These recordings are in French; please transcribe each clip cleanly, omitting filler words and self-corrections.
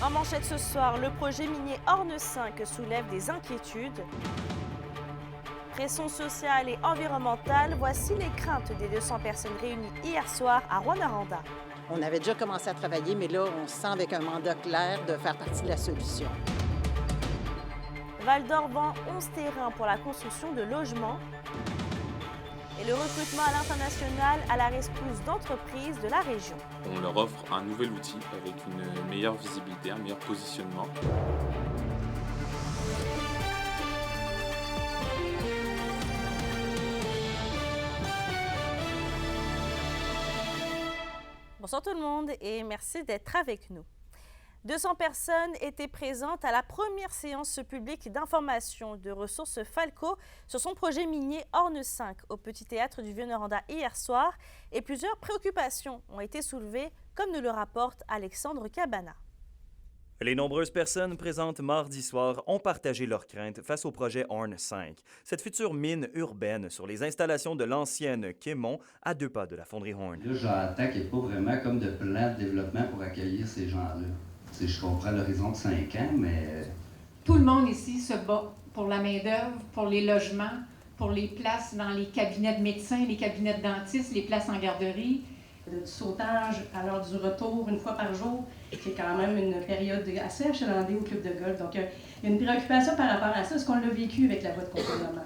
En manchette ce soir, le projet minier Orne 5 soulève des inquiétudes. Pression sociale et environnementale, voici les craintes des 200 personnes réunies hier soir à Rouyn-Noranda. On avait déjà commencé à travailler, mais là, on se sent avec un mandat clair de faire partie de la solution. Val-d'Or vend 11 terrains pour la construction de logements. Et le recrutement à l'international à la rescousse d'entreprises de la région. On leur offre un nouvel outil avec une meilleure visibilité, un meilleur positionnement. Bonsoir tout le monde et merci d'être avec nous. 200 personnes étaient présentes à la première séance publique d'information de ressources Falco sur son projet minier Orne 5 au Petit Théâtre du Vieux-Noranda hier soir et plusieurs préoccupations ont été soulevées comme nous le rapporte Alexandre Cabana. Les nombreuses personnes présentes mardi soir ont partagé leurs craintes face au projet Orne 5, cette future mine urbaine sur les installations de l'ancienne Quémont à 2 pas de la fonderie Horn. Là, j'entends qu'il n'y a pas vraiment comme de plan de développement pour accueillir ces gens-là. Je comprends l'horizon de 5 ans, mais... Tout le monde ici se bat pour la main-d'œuvre, pour les logements, pour les places dans les cabinets de médecins, les cabinets de dentistes, les places en garderie. Du sautage à l'heure du retour, une fois par jour, c'est quand même une période assez achalandée au club de golf. Donc, il y a une préoccupation par rapport à ça, ce qu'on l'a vécu avec la voie de contournement.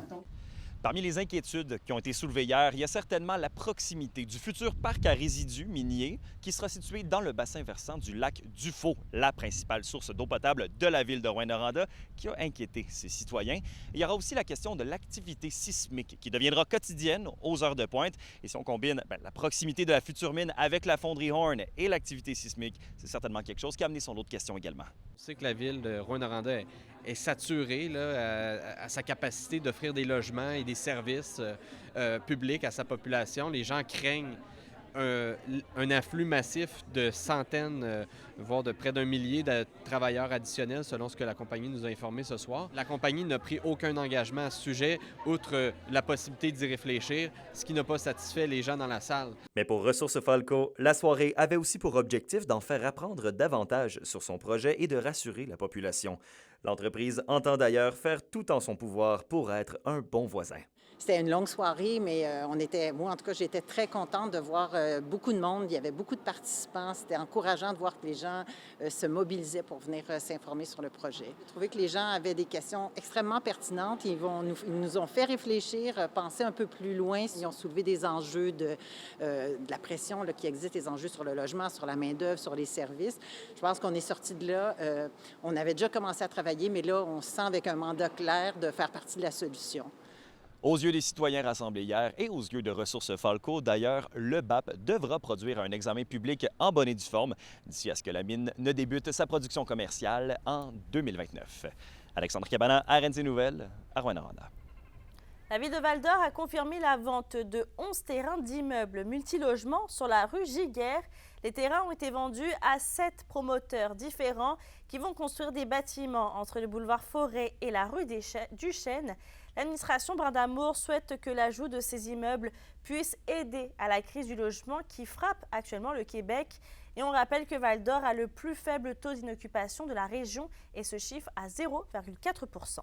Parmi les inquiétudes qui ont été soulevées hier, il y a certainement la proximité du futur parc à résidus miniers qui sera situé dans le bassin versant du lac Dufaux, la principale source d'eau potable de la ville de Rouyn-Noranda, qui a inquiété ses citoyens. Il y aura aussi la question de l'activité sismique qui deviendra quotidienne aux heures de pointe. Et si on combine la proximité de la future mine avec la fonderie Horn et l'activité sismique, c'est certainement quelque chose qui a amené son lot de questions également. On sait que la ville de Rouyn-Noranda est saturée là, à sa capacité d'offrir des logements et des services publics à sa population. Les gens craignent un afflux massif de centaines, voire de près d'1 millier de travailleurs additionnels, selon ce que la compagnie nous a informé ce soir. La compagnie n'a pris aucun engagement à ce sujet, outre la possibilité d'y réfléchir, ce qui n'a pas satisfait les gens dans la salle. Mais pour Ressources Falco, la soirée avait aussi pour objectif d'en faire apprendre davantage sur son projet et de rassurer la population. L'entreprise entend d'ailleurs faire tout en son pouvoir pour être un bon voisin. C'était une longue soirée, mais moi, en tout cas, j'étais très contente de voir beaucoup de monde. Il y avait beaucoup de participants. C'était encourageant de voir que les gens se mobilisaient pour venir s'informer sur le projet. J'ai trouvé que les gens avaient des questions extrêmement pertinentes. Ils nous ont fait réfléchir, penser un peu plus loin. Ils ont soulevé des enjeux de la pression qui existe, des enjeux sur le logement, sur la main-d'œuvre, sur les services. Je pense qu'on est sorti de là. On avait déjà commencé à travailler, mais là, on se sent avec un mandat clair de faire partie de la solution. Aux yeux des citoyens rassemblés hier et aux yeux de Ressources Falco, d'ailleurs, le BAP devra produire un examen public en bonne et due forme d'ici à ce que la mine ne débute sa production commerciale en 2029. Alexandre Cabana, RNC Nouvelles, à Rouyn-Noranda. La ville de Val-d'Or a confirmé la vente de 11 terrains d'immeubles multilogements sur la rue Giguère. Les terrains ont été vendus à 7 promoteurs différents qui vont construire des bâtiments entre le boulevard Forêt et la rue du Chêne. L'administration Brindamour souhaite que l'ajout de ces immeubles puisse aider à la crise du logement qui frappe actuellement le Québec. Et on rappelle que Val-d'Or a le plus faible taux d'inoccupation de la région et se chiffre à 0,4 %.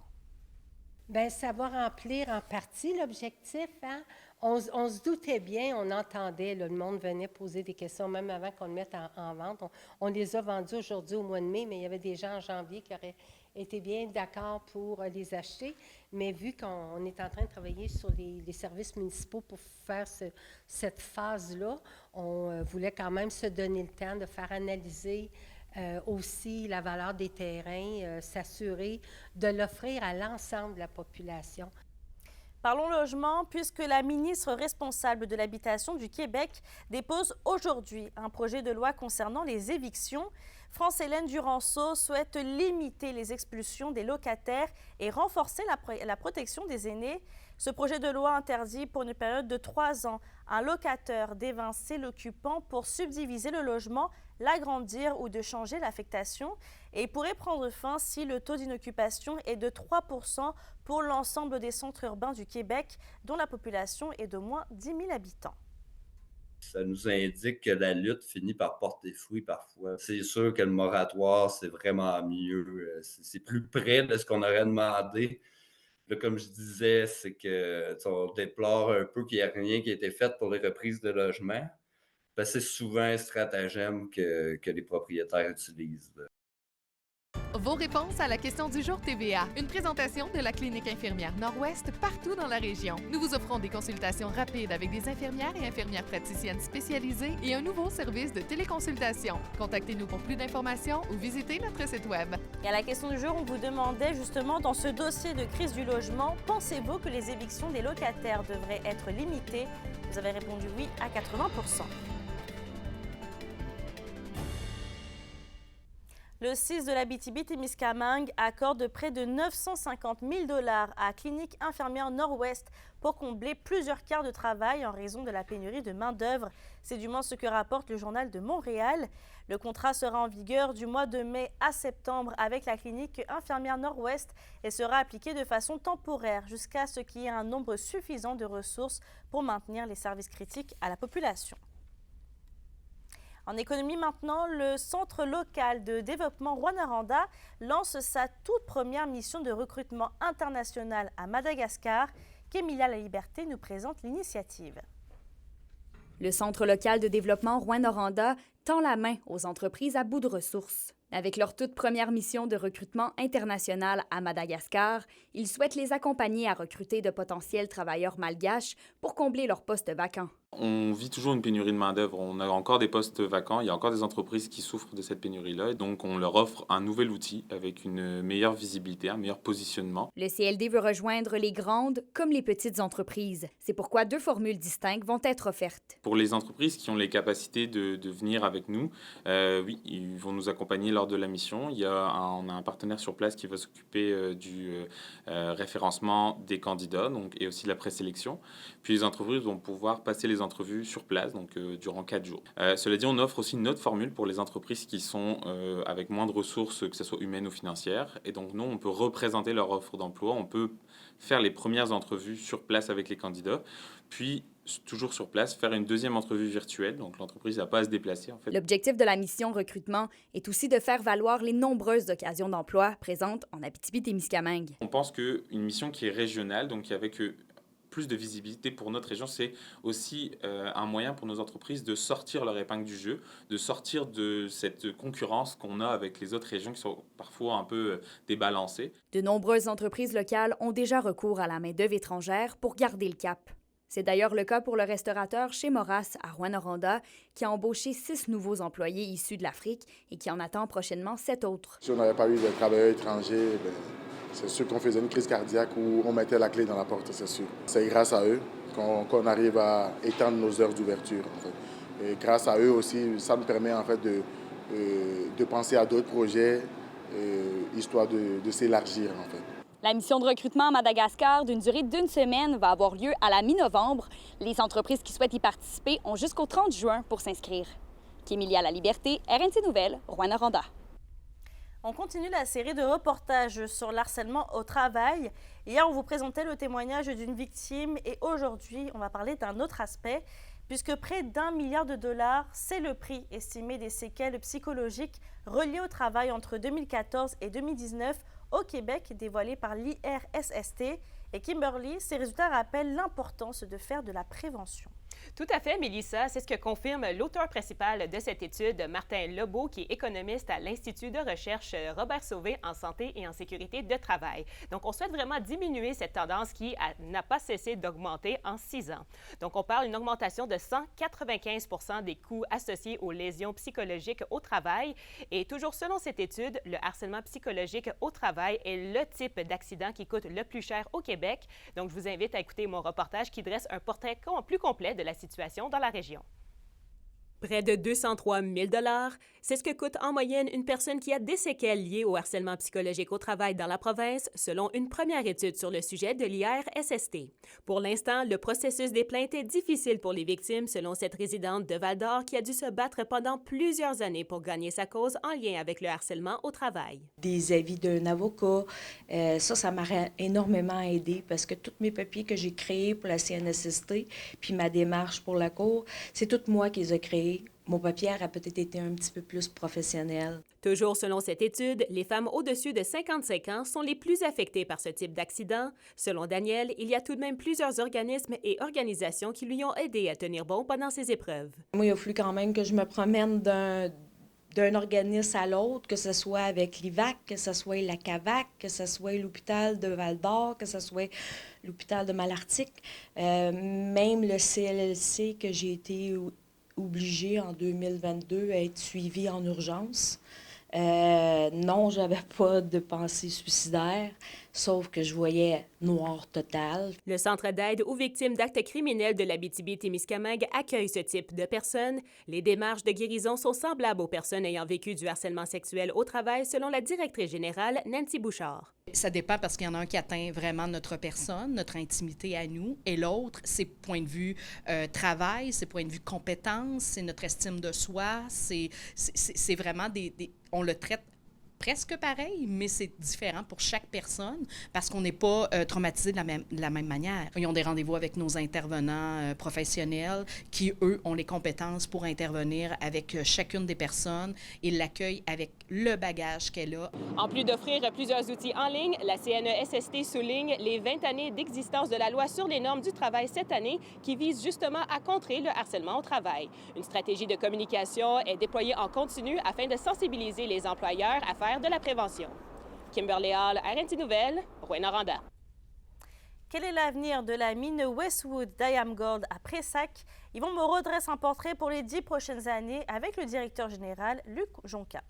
Bien, ça va remplir en partie l'objectif. Hein? On se doutait bien, on entendait, le monde venait poser des questions, même avant qu'on le mette en vente. On les a vendus aujourd'hui au mois de mai, mais il y avait des gens en janvier qui auraient été bien d'accord pour les acheter. Mais vu qu'on est en train de travailler sur les services municipaux pour faire cette phase-là, on voulait quand même se donner le temps de faire analyser aussi la valeur des terrains, s'assurer de l'offrir à l'ensemble de la population. Parlons logement, puisque la ministre responsable de l'Habitation du Québec dépose aujourd'hui un projet de loi concernant les évictions. France-Hélène Duranceau souhaite limiter les expulsions des locataires et renforcer la protection des aînés. Ce projet de loi interdit pour une période de 3 ans un locataire d'évincer l'occupant pour subdiviser le logement, l'agrandir ou de changer l'affectation. Et il pourrait prendre fin si le taux d'inoccupation est de 3 % pour l'ensemble des centres urbains du Québec, dont la population est de moins 10 000 habitants. Ça nous indique que la lutte finit par porter fruit parfois. C'est sûr que le moratoire, c'est vraiment mieux. C'est plus près de ce qu'on aurait demandé. Là, comme je disais, c'est qu'on déplore un peu qu'il n'y ait rien qui a été fait pour les reprises de logement. C'est souvent un stratagème que les propriétaires utilisent. Vos réponses à la question du jour TVA. Une présentation de la Clinique infirmière Nord-Ouest partout dans la région. Nous vous offrons des consultations rapides avec des infirmières et infirmières praticiennes spécialisées et un nouveau service de téléconsultation. Contactez-nous pour plus d'informations ou visitez notre site Web. Et à la question du jour, on vous demandait justement, dans ce dossier de crise du logement, pensez-vous que les évictions des locataires devraient être limitées? Vous avez répondu oui à 80%. Le CIS de l'Abitibi-Témiscamingue accorde près de 950 000 $ à Clinique infirmière Nord-Ouest pour combler plusieurs quarts de travail en raison de la pénurie de main-d'œuvre. C'est du moins ce que rapporte le Journal de Montréal. Le contrat sera en vigueur du mois de mai à septembre avec la Clinique infirmière Nord-Ouest et sera appliqué de façon temporaire jusqu'à ce qu'il y ait un nombre suffisant de ressources pour maintenir les services critiques à la population. En économie maintenant, le Centre local de développement Rouyn-Noranda lance sa toute première mission de recrutement international à Madagascar. Qu'Emilia Laliberté nous présente l'initiative. Le Centre local de développement Rouyn-Noranda tend la main aux entreprises à bout de ressources. Avec leur toute première mission de recrutement international à Madagascar, ils souhaitent les accompagner à recruter de potentiels travailleurs malgaches pour combler leurs postes vacants. On vit toujours une pénurie de main-d'œuvre. On a encore des postes vacants. Il y a encore des entreprises qui souffrent de cette pénurie-là. Donc, on leur offre un nouvel outil avec une meilleure visibilité, un meilleur positionnement. Le CLD veut rejoindre les grandes comme les petites entreprises. C'est pourquoi 2 formules distinctes vont être offertes. Pour les entreprises qui ont les capacités de venir avec nous, oui, ils vont nous accompagner lors de la mission. On a un partenaire sur place qui va s'occuper du référencement des candidats et aussi de la présélection. Puis, les entreprises vont pouvoir passer les entrevues sur place, donc durant 4 jours. Cela dit, on offre aussi une autre formule pour les entreprises qui sont avec moins de ressources, que ce soit humaines ou financières. Et donc, nous, on peut représenter leur offre d'emploi, on peut faire les premières entrevues sur place avec les candidats, puis toujours sur place, faire une deuxième entrevue virtuelle. Donc, l'entreprise n'a pas à se déplacer, en fait. L'objectif de la mission recrutement est aussi de faire valoir les nombreuses occasions d'emploi présentes en Abitibi-Témiscamingue. On pense qu'une mission qui est régionale, donc avec plus de visibilité pour notre région, c'est aussi un moyen pour nos entreprises de sortir leur épingle du jeu, de sortir de cette concurrence qu'on a avec les autres régions qui sont parfois un peu débalancées. De nombreuses entreprises locales ont déjà recours à la main-d'œuvre étrangère pour garder le cap. C'est d'ailleurs le cas pour le restaurateur chez Moras à Rouyn-Noranda, qui a embauché 6 nouveaux employés issus de l'Afrique et qui en attend prochainement 7 autres. Si on n'avait pas eu de travailleurs étrangers, c'est sûr qu'on faisait une crise cardiaque où on mettait la clé dans la porte, c'est sûr. C'est grâce à eux qu'on arrive à étendre nos heures d'ouverture. En fait. Et grâce à eux aussi, ça nous permet en fait de penser à d'autres projets, histoire de s'élargir en fait. La mission de recrutement à Madagascar, d'une durée d'1 semaine, va avoir lieu à la mi-novembre. Les entreprises qui souhaitent y participer ont jusqu'au 30 juin pour s'inscrire. Qu'Emilia Laliberté, RNC Nouvelles, Rouyn-Noranda. On continue la série de reportages sur l'harcèlement au travail. Hier, on vous présentait le témoignage d'une victime et aujourd'hui, on va parler d'un autre aspect, puisque près d'1 milliard de $, c'est le prix estimé des séquelles psychologiques reliées au travail entre 2014 et 2019 au Québec, dévoilé par l'IRSST. Et Kimberly, ces résultats rappellent l'importance de faire de la prévention. Tout à fait, Mélissa. C'est ce que confirme l'auteur principal de cette étude, Martin Lebeau, qui est économiste à l'Institut de recherche Robert Sauvé en santé et en sécurité de travail. Donc, on souhaite vraiment diminuer cette tendance qui n'a pas cessé d'augmenter en 6 ans. Donc, on parle d'une augmentation de 195% des coûts associés aux lésions psychologiques au travail. Et toujours selon cette étude, le harcèlement psychologique au travail est le type d'accident qui coûte le plus cher au Québec. Donc, je vous invite à écouter mon reportage qui dresse un portrait plus complet de la situation dans la région. Près de 203 000 $, c'est ce que coûte en moyenne une personne qui a des séquelles liées au harcèlement psychologique au travail dans la province, selon une première étude sur le sujet de l'IRSST. Pour l'instant, le processus des plaintes est difficile pour les victimes, selon cette résidente de Val-d'Or qui a dû se battre pendant plusieurs années pour gagner sa cause en lien avec le harcèlement au travail. Des avis d'un avocat, ça m'a énormément aidé parce que tous mes papiers que j'ai créés pour la CNSST, puis ma démarche pour la Cour, c'est tout moi qui les ai créés. Mon papier a peut-être été un petit peu plus professionnel. Toujours selon cette étude, les femmes au-dessus de 55 ans sont les plus affectées par ce type d'accident. Selon Danielle, il y a tout de même plusieurs organismes et organisations qui lui ont aidé à tenir bon pendant ces épreuves. Moi, il a fallu quand même que je me promène d'un organisme à l'autre, que ce soit avec l'IVAC, que ce soit la CAVAC, que ce soit l'hôpital de Val-d'Or, que ce soit l'hôpital de Malartic, même le CLLC que j'ai été obligée en 2022 à être suivie en urgence. Non, j'avais pas de pensée suicidaire, sauf que je voyais noir total. Le Centre d'aide aux victimes d'actes criminels de l'Abitibi-Témiscamingue accueille ce type de personnes. Les démarches de guérison sont semblables aux personnes ayant vécu du harcèlement sexuel au travail, selon la directrice générale Nancy Bouchard. Ça dépend parce qu'il y en a un qui atteint vraiment notre personne, notre intimité à nous, et l'autre, c'est point de vue travail, c'est point de vue compétence, c'est notre estime de soi, c'est vraiment on le traite presque pareil, mais c'est différent pour chaque personne parce qu'on n'est pas traumatisé de la même manière. Ils ont des rendez-vous avec nos intervenants professionnels qui, eux, ont les compétences pour intervenir avec chacune des personnes et l'accueillent avec le bagage qu'elle a. En plus d'offrir plusieurs outils en ligne, la CNESST souligne les 20 années d'existence de la loi sur les normes du travail cette année qui vise justement à contrer le harcèlement au travail. Une stratégie de communication est déployée en continu afin de sensibiliser les employeurs à faire de la prévention. Kimberly Hall, RNT Nouvelles, Rouyn-Noranda. Quel est l'avenir de la mine Westwood d'Iam Gold à Pressac? Yvon Moreau dresse un portrait pour les 10 prochaines années avec le directeur général Luc Jonca.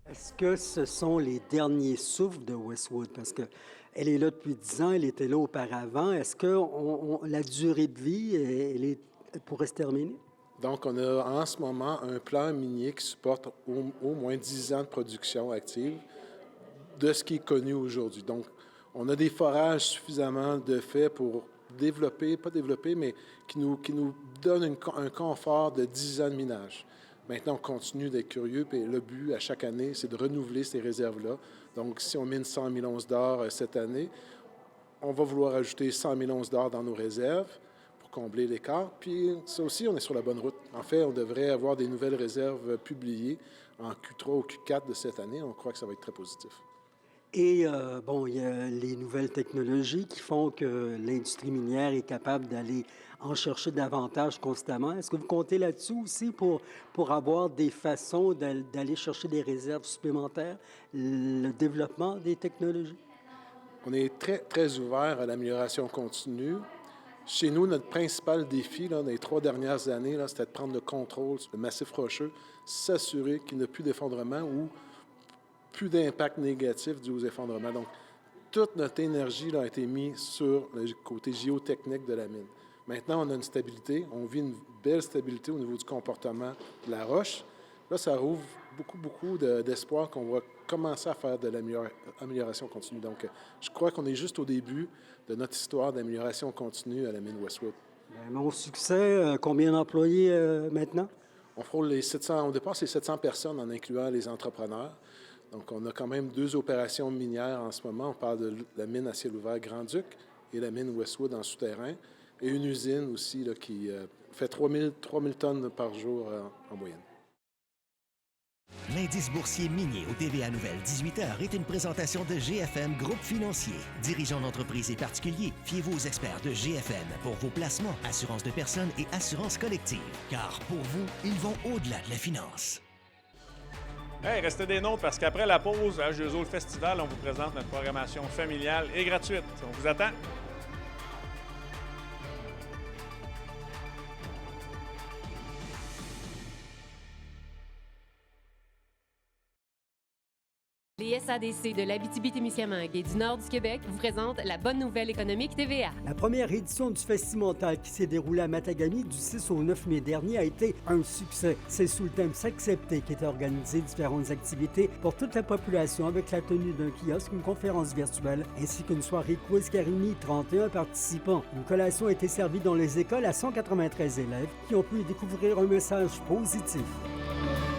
Est-ce que ce sont les derniers souffles de Westwood? Parce qu'elle est là depuis 10 ans, elle était là auparavant. Est-ce que la durée de vie elle pourrait se terminer? Donc, on a en ce moment un plan minier qui supporte au moins 10 ans de production active de ce qui est connu aujourd'hui. Donc, on a des forages suffisamment de fait pour mais qui nous donnent un confort de 10 ans de minage. Maintenant, on continue d'être curieux, puis le but à chaque année, c'est de renouveler ces réserves-là. Donc, si on mine 100 000 onces d'or cette année, on va vouloir ajouter 100 000 onces d'or dans nos réserves pour combler l'écart. Puis, ça aussi, on est sur la bonne route. En fait, on devrait avoir des nouvelles réserves publiées en Q3 ou Q4 de cette année. On croit que ça va être très positif. Et, il y a les nouvelles technologies qui font que l'industrie minière est capable d'aller en chercher davantage constamment. Est-ce que vous comptez là-dessus aussi pour avoir des façons d'aller chercher des réserves supplémentaires, le développement des technologies? On est très, très ouvert à l'amélioration continue. Chez nous, notre principal défi dans les 3 dernières années, c'était de prendre le contrôle sur le massif rocheux, s'assurer qu'il n'y a plus d'effondrement ou plus d'impact négatif dû aux effondrements. Donc, toute notre énergie a été mise sur le côté géotechnique de la mine. Maintenant, on a une stabilité. On vit une belle stabilité au niveau du comportement de la roche. Là, ça ouvre beaucoup d'espoir qu'on va commencer à faire de l'amélioration continue. Donc, je crois qu'on est juste au début de notre histoire d'amélioration continue à la mine Westwood. Mon succès, combien d'employés maintenant? On frôle les 700, on dépasse les 700 personnes en incluant les entrepreneurs. Donc, on a quand même 2 opérations minières en ce moment. On parle de la mine à ciel ouvert Grand-Duc et la mine Westwood en souterrain. Et une usine aussi qui fait 3000 tonnes par jour en moyenne. L'indice boursier minier au TVA Nouvelle 18h est une présentation de GFM Groupe Financier. Dirigeants d'entreprises et particuliers, fiez-vous aux experts de GFM pour vos placements, assurances de personnes et assurances collectives. Car pour vous, ils vont au-delà de la finance. Hey, restez des nôtres parce qu'après la pause à H2O le Festival, on vous présente notre programmation familiale et gratuite. On vous attend. Les SADC de l'Abitibi-Témiscamingue et du nord du Québec vous présentent la bonne nouvelle économique TVA. La première édition du Festimontal qui s'est déroulée à Matagami du 6 au 9 mai dernier a été un succès. C'est sous le thème S'accepter qu'étaient organisées différentes activités pour toute la population avec la tenue d'un kiosque, une conférence virtuelle ainsi qu'une soirée quiz qui a réuni 31 participants. Une collation a été servie dans les écoles à 193 élèves qui ont pu y découvrir un message positif.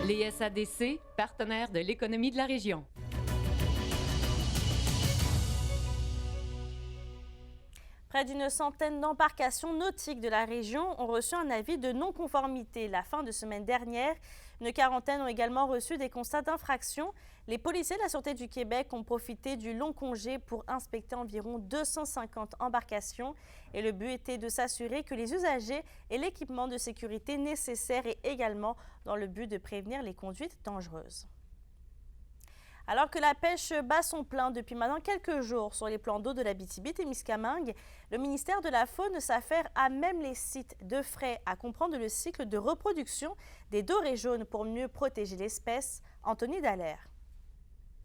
Les SADC, partenaires de l'économie de la région. Près d'une centaine d'embarcations nautiques de la région ont reçu un avis de non-conformité la fin de semaine dernière. Une quarantaine ont également reçu des constats d'infraction. Les policiers de la Sûreté du Québec ont profité du long congé pour inspecter environ 250 embarcations. Et le but était de s'assurer que les usagers aient l'équipement de sécurité nécessaire et également dans le but de prévenir les conduites dangereuses. Alors que la pêche bat son plein depuis maintenant quelques jours sur les plans d'eau de l'Abitibi-Témiscamingue, le ministère de la Faune s'affaire à même les sites de frais à comprendre le cycle de reproduction des dorés jaunes pour mieux protéger l'espèce. Anthony Dallaire.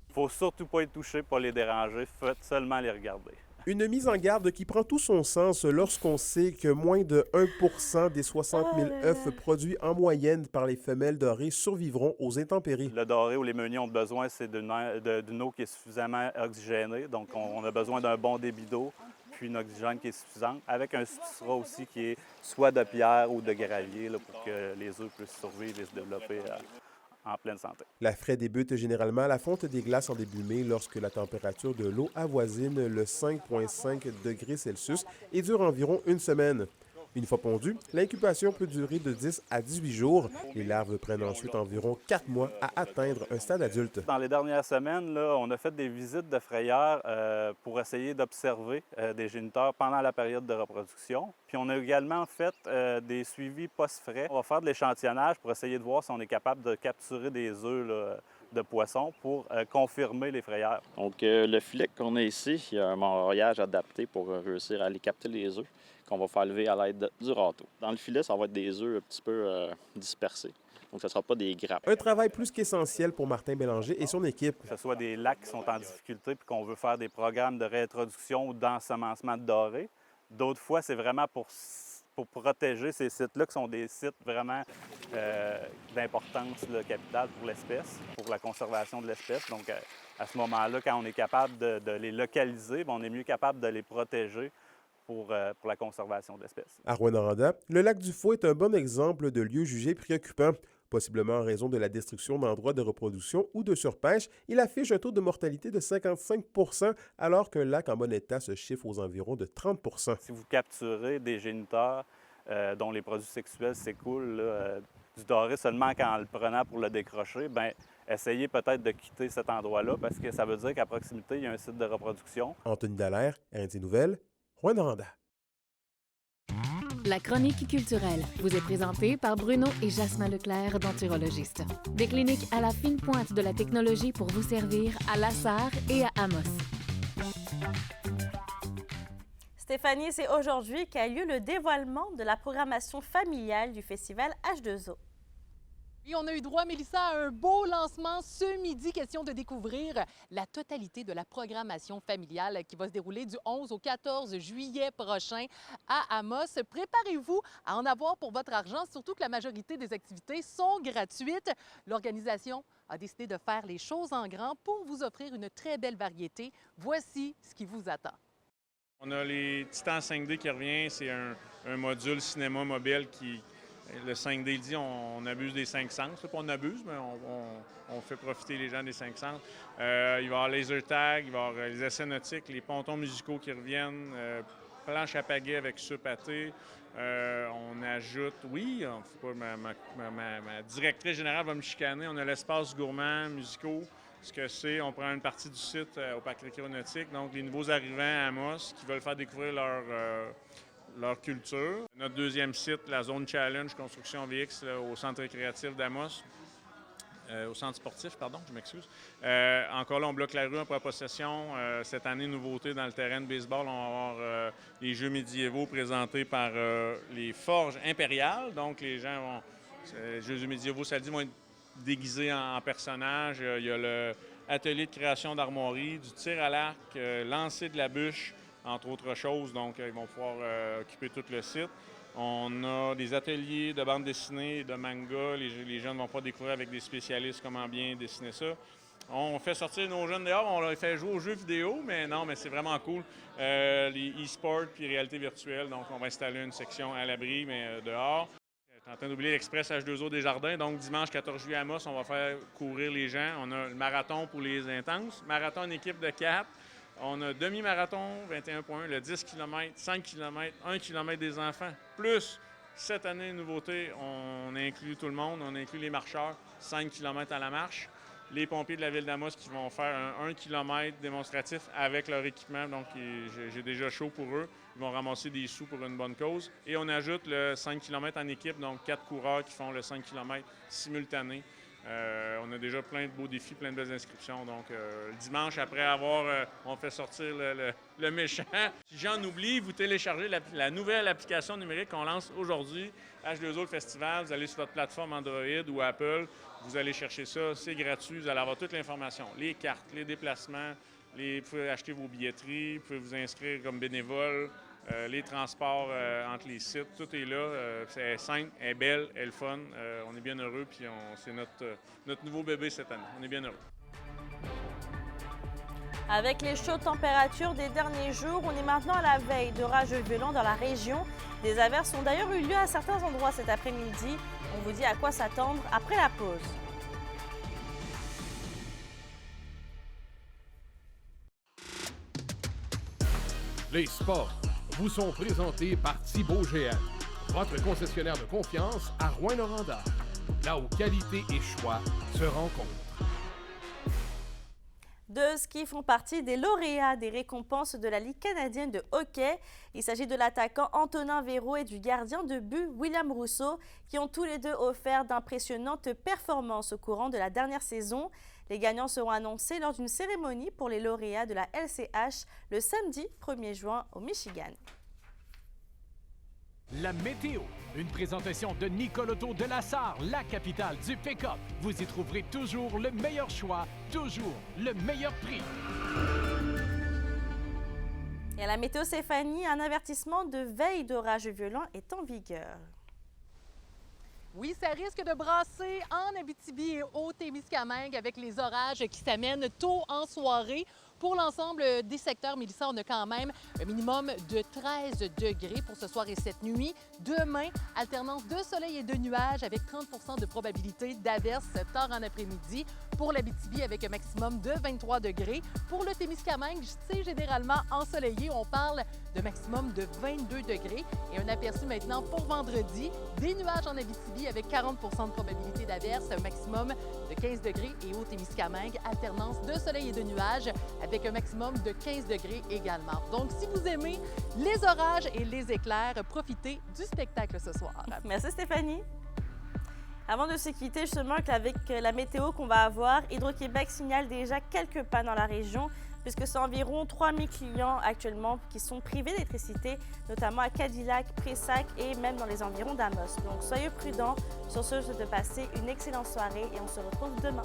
Il ne faut surtout pas être touché, pas les déranger, faites seulement les regarder. Une mise en garde qui prend tout son sens lorsqu'on sait que moins de 1 des 60 000 œufs produits en moyenne par les femelles dorées survivront aux intempéries. Le doré ou les meuniers ont besoin, c'est d'une eau qui est suffisamment oxygénée. Donc, on a besoin d'un bon débit d'eau, puis une oxygène qui est suffisante, avec un substrat aussi qui est soit de pierre ou de gravier là, pour que les œufs puissent survivre et se développer en pleine santé. La fraie débute généralement à la fonte des glaces en début mai lorsque la température de l'eau avoisine le 5,5 degrés Celsius et dure environ une semaine. Une fois pondue, l'incubation peut durer de 10 à 18 jours. Les larves prennent ensuite environ 4 mois à atteindre un stade adulte. Dans les dernières semaines, là, on a fait des visites de frayeurs pour essayer d'observer des géniteurs pendant la période de reproduction. Puis on a également fait des suivis post-frais. On va faire de l'échantillonnage pour essayer de voir si on est capable de capturer des œufs là, de poissons pour confirmer les frayeurs. Donc le filet qu'on a ici, il y a un moriage adapté pour réussir à aller capter les œufs qu'on va faire lever à l'aide du râteau. Dans le filet, ça va être des œufs un petit peu dispersés. Donc, ce ne sera pas des grappes. Un travail plus qu'essentiel pour Martin Bélanger et son équipe. Que ce soit des lacs qui sont en difficulté puis qu'on veut faire des programmes de réintroduction ou d'ensemencement de dorés. D'autres fois, c'est vraiment pour protéger ces sites-là qui sont des sites vraiment d'importance capitale pour l'espèce, pour la conservation de l'espèce. Donc, à ce moment-là, quand on est capable de les localiser, on est mieux capable de les protéger pour la conservation de l'espèce. À Rouyn-Noranda, le lac du Faux est un bon exemple de lieu jugé préoccupant. Possiblement en raison de la destruction d'endroits de reproduction ou de surpêche, il affiche un taux de mortalité de 55 % alors qu'un lac en bon état se chiffre aux environs de 30 %. Si vous capturez des géniteurs dont les produits sexuels s'écoulent du doré seulement qu'en le prenant pour le décrocher, bien, essayez peut-être de quitter cet endroit-là parce que ça veut dire qu'à proximité, il y a un site de reproduction. Anthony Dallaire, RNC Nouvelles, Rouyn-Noranda. La chronique culturelle vous est présentée par Bruno et Jasmin Leclerc, denturologistes. Des cliniques à la fine pointe de la technologie pour vous servir à La Sarre et à Amos. Stéphanie, c'est aujourd'hui qu'a lieu le dévoilement de la programmation familiale du festival H2O. Et on a eu droit, Mélissa, à un beau lancement ce midi. Question de découvrir la totalité de la programmation familiale qui va se dérouler du 11 au 14 juillet prochain à Amos. Préparez-vous à en avoir pour votre argent, surtout que la majorité des activités sont gratuites. L'organisation a décidé de faire les choses en grand pour vous offrir une très belle variété. Voici ce qui vous attend. On a les Titans 5D qui revient. C'est un module cinéma mobile qui... Le 5D dit on abuse des 5 sens. C'est pas on abuse, mais on fait profiter les gens des 5 sens. Il va y avoir laser tag, il va y avoir les essais nautiques, les pontons musicaux qui reviennent, planche à pagaie avec soupe pâté. On ajoute, oui, ma directrice générale va me chicaner, on a l'espace gourmand, musicaux. Ce que c'est, on prend une partie du site au parc récréatique, donc les nouveaux arrivants à Amos qui veulent faire découvrir leur culture. Notre deuxième site, la zone Challenge Construction VX là, au centre récréatif d'Amos, au centre sportif, pardon, je m'excuse. Encore là, on bloque la rue en possession. Cette année, nouveauté dans le terrain de baseball, on va avoir les jeux médiévaux présentés par les Forges impériales. Donc, les gens vont... les jeux médiévaux, ça dit, vont être déguisés en personnages. Il y a le atelier de création d'armoiries, du tir à l'arc, lancer de la bûche, entre autres choses. Donc, ils vont pouvoir occuper tout le site. On a des ateliers de bande dessinée, de manga. Les jeunes vont pas découvrir avec des spécialistes comment bien dessiner ça. On fait sortir nos jeunes dehors, on leur fait jouer aux jeux vidéo, mais c'est vraiment cool. Les e-sports puis réalité virtuelle, donc on va installer une section à l'abri, mais dehors. Je suis en train d'oublier l'Express H2O des Jardins, donc dimanche 14 juillet à Amos, on va faire courir les gens. On a le marathon pour les intenses, marathon en équipe de 4. On a demi-marathon, 21.1, le 10 km, 5 km, 1 km des enfants, plus cette année, nouveauté, on inclut tout le monde, on inclut les marcheurs, 5 km à la marche. Les pompiers de la ville d'Amos qui vont faire un 1 km démonstratif avec leur équipement. Donc, j'ai déjà chaud pour eux. Ils vont ramasser des sous pour une bonne cause. Et on ajoute le 5 km en équipe, donc 4 coureurs qui font le 5 km simultané. On a déjà plein de beaux défis, plein de belles inscriptions. Donc, le dimanche, après on fait sortir le méchant. Si j'en oublie, vous téléchargez la nouvelle application numérique qu'on lance aujourd'hui, H2O le Festival. Vous allez sur votre plateforme Android ou Apple. Vous allez chercher ça, c'est gratuit. Vous allez avoir toute l'information, les cartes, les déplacements. Vous pouvez acheter vos billetteries, vous pouvez vous inscrire comme bénévole, les transports entre les sites, tout est là. C'est simple, elle est belle, elle est le fun. On est bien heureux, puis c'est notre nouveau bébé cette année. On est bien heureux. Avec les chaudes températures des derniers jours, on est maintenant à la veille d'orages violents dans la région. Des averses ont d'ailleurs eu lieu à certains endroits cet après-midi. On vous dit à quoi s'attendre après la pause. Les sports vous sont présentés par Thibaut GM, votre concessionnaire de confiance à Rouyn-Noranda, là où qualité et choix se rencontrent. Deux skis font partie des lauréats des récompenses de la Ligue canadienne de hockey. Il s'agit de l'attaquant Antonin Véro et du gardien de but William Rousseau, qui ont tous les deux offert d'impressionnantes performances au courant de la dernière saison. Les gagnants seront annoncés lors d'une cérémonie pour les lauréats de la LCH le samedi 1er juin au Michigan. La météo, une présentation de Nicoloto de la Sarre, la capitale du pick-up. Vous y trouverez toujours le meilleur choix, toujours le meilleur prix. Et à la météo Stéphanie, un avertissement de veille d'orage violent est en vigueur. Oui, ça risque de brasser en Abitibi et au Témiscamingue avec les orages qui s'amènent tôt en soirée. Pour l'ensemble des secteurs, Mélissa, on a quand même un minimum de 13 degrés pour ce soir et cette nuit. Demain, alternance de soleil et de nuages avec 30 de probabilité d'averse tard en après-midi. Pour l'Abitibi, avec un maximum de 23 degrés. Pour le Témiscamingue, c'est généralement ensoleillé. On parle de maximum de 22 degrés. Et un aperçu maintenant pour vendredi. Des nuages en Abitibi avec 40 de probabilité d'averse, un maximum de 15 degrés. Et au Témiscamingue, alternance de soleil et de nuages avec un maximum de 15 degrés également. Donc, si vous aimez les orages et les éclairs, profitez du spectacle ce soir. Merci Stéphanie. Avant de se quitter, justement, avec la météo qu'on va avoir, Hydro-Québec signale déjà quelques pannes dans la région, puisque c'est environ 3000 clients actuellement qui sont privés d'électricité, notamment à Cadillac, Pressac et même dans les environs d'Amos. Donc, soyez prudents. Sur ce, je te souhaite de passer une excellente soirée et on se retrouve demain.